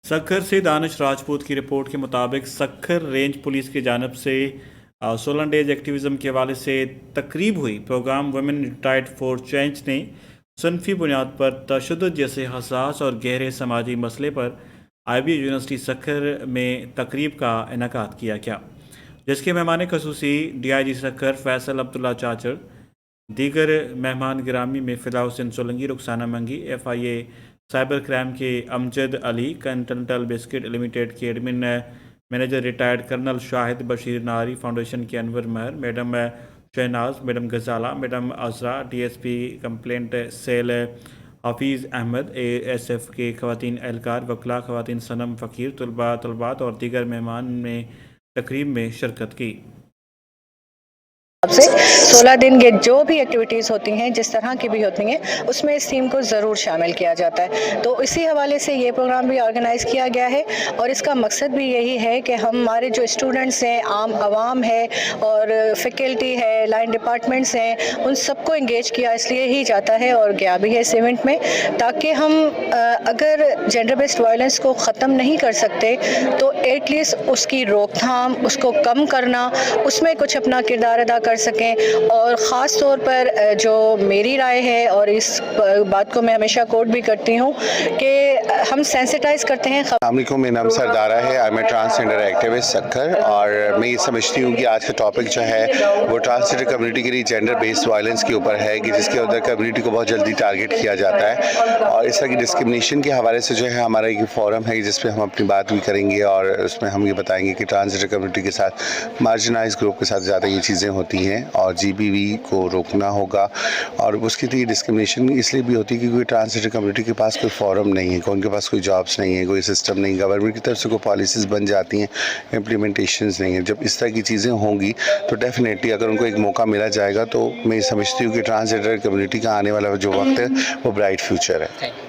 سکھر سے دانش راجپوت کی رپورٹ کے مطابق سکھر رینج پولیس کی جانب سے 16 ڈیز ایکٹیویزم کے حوالے سے تقریب ہوئی۔ پروگرام ویمن ریٹائرڈ فور چینج نے صنفی بنیاد پر تشدد جیسے حساس اور گہرے سماجی مسئلے پر IBA یونیورسٹی سکھر میں تقریب کا انعقاد کیا گیا، جس کے مہمان خصوصی DIG سکھر فیصل عبداللہ چاچڑ، دیگر مہمان گرامی میں فدا حسین سولنگی، رخسانہ منگی، FIA سائبر کرائم کے Amjad Ali, continental biscuit limited کے admin manager retired colonel Shahid Bashir Nari, foundation کے Anwar Mehr, madam Shahnaz, madam Ghazala, madam Azra, DSP complaint cell Hafeez Ahmed, ASF کے خواتین اہلکار، وکلاء، خواتین صنم فقیر، طلبات اور دیگر مہمان نے تقریب میں شرکت کی۔ 16 دن کے جو بھی ایکٹیویٹیز ہوتی ہیں، جس طرح کی بھی ہوتی ہیں، اس میں اس تھیم کو ضرور شامل کیا جاتا ہے۔ تو اسی حوالے سے یہ پروگرام بھی آرگنائز کیا گیا ہے، اور اس کا مقصد بھی یہی ہے کہ ہمارے جو اسٹوڈنٹس ہیں، عام عوام ہے اور فیکلٹی ہے، لائن ڈپارٹمنٹس ہیں، ان سب کو انگیج کیا اس لیے ہی جاتا ہے اور گیا بھی ہے اس ایونٹ میں، تاکہ ہم اگر جینڈر بیسڈ وائلنس کو ختم نہیں کر سکتے تو ایٹ لیسٹ اس کی روک تھام، اس کو کم کرنا، اس میں کچھ اپنا کردار ادا کر سکیں۔ اور خاص طور پر جو میری رائے ہے، اور اس بات کو میں ہمیشہ کوٹ بھی کرتی ہوں، کہ ہم سینسٹائز کرتے ہیں۔ السلام علیکم، میرا نام سردارہ ہے، I am a transgender activist Sukkur, اور میں یہ سمجھتی ہوں کہ آج کا ٹاپک جو ہے وہ ٹرانسجینڈر کمیونٹی کے لیے جینڈر بیسڈ وائلنس کے اوپر ہے، کہ جس کے اندر کمیونٹی کو بہت جلدی ٹارگٹ کیا جاتا ہے، اور اس طرح کی ڈسکرمنیشن کے حوالے سے جو ہے ہمارا ایک فورم ہے جس پہ ہم اپنی بات بھی کریں گے، اور اس میں ہم یہ بتائیں گے کہ ٹرانسجینڈر کمیونٹی کے ساتھ، مارجنائز گروپ کے ساتھ زیادہ یہ چیزیں ہوتی ہیں، اور GBV کو روکنا ہوگا۔ اور اس کے لیے ڈسکرمنیشن اس لیے بھی ہوتی ہے کیونکہ ٹرانسجینڈر کمیونٹی کے پاس کوئی فورم نہیں ہے، ان کے پاس کوئی جابس نہیں ہے، کوئی سسٹم نہیں، گورنمنٹ کی طرف سے کوئی پالیسیز بن جاتی ہیں، امپلیمنٹیشنز نہیں ہیں۔ جب اس طرح کی چیزیں ہوں گی تو ڈیفینیٹلی اگر ان کو ایک موقع ملا جائے گا، تو میں سمجھتی ہوں کہ ٹرانسجینڈر کمیونٹی کا آنے والا جو وقت ہے وہ برائٹ فیوچر ہے۔